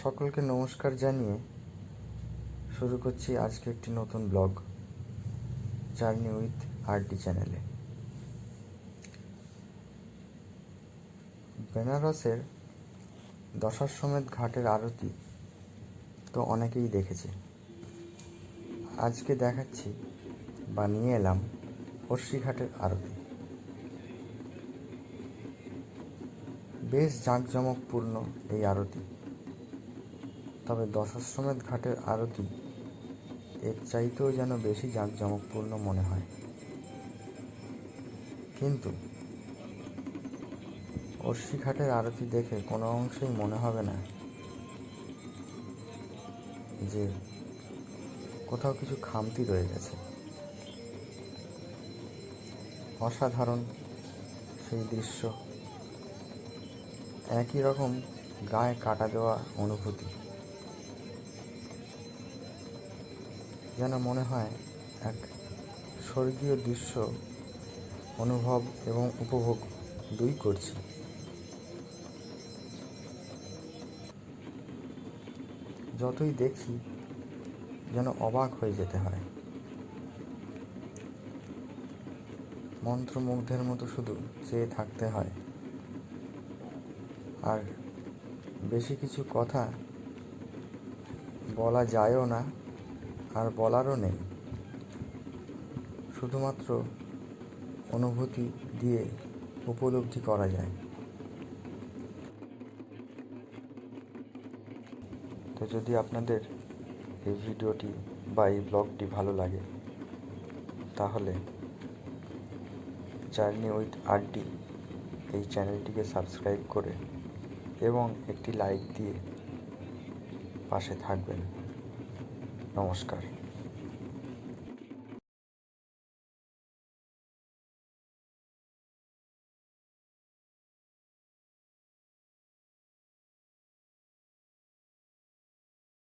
সকলকে নমস্কার জানিয়ে শুরু করছি আজকে একটি নতুন ব্লগ জার্নি উইথ আরডি চ্যানেলে। বেনারসের দশাশ্বমেধ ঘাটের আরতি তো অনেকেই দেখেছে। আজকে দেখাচ্ছি বা নিয়ে এলাম অর্শি ঘাটের আরতি। বেশ জাঁকজমকপূর্ণ এই আরতি, তবে দশাশ্বমেধ ঘাটের আরতি এর চাইতেও যেন বেশি জাঁকজমকপূর্ণ মনে হয়। কিন্তু অর্শি ঘাটের আরতি দেখে কোনো অংশেই মনে হবে না যে কোথাও কিছু খামতি রয়ে গেছে। অসাধারণ সেই দৃশ্য, একই রকম গায়ে কাটা দেওয়া অনুভূতি, যেন মনে হয় এক স্বর্গীয় দৃশ্য অনুভব এবং উপভোগ দুই করছি। যতই দেখছি যেন অবাক হয়ে যেতে হয়, মন্ত্রমুগ্ধের মতো শুধু চেয়ে থাকতে হয়। আর বেশি কিছু কথা বলা যায়ও না, আর বলারও নেই। শুধুমাত্র অনুভূতি দিয়ে উপলব্ধি করা যায়। তো যদি আপনাদের এই ভিডিওটি বা এই ব্লগটি ভালো লাগে, তাহলে জার্নি উইথ আরডি এই চ্যানেলটিকে সাবস্ক্রাইব করে এবং একটি লাইক দিয়ে পাশে থাকবেন। নমস্কার।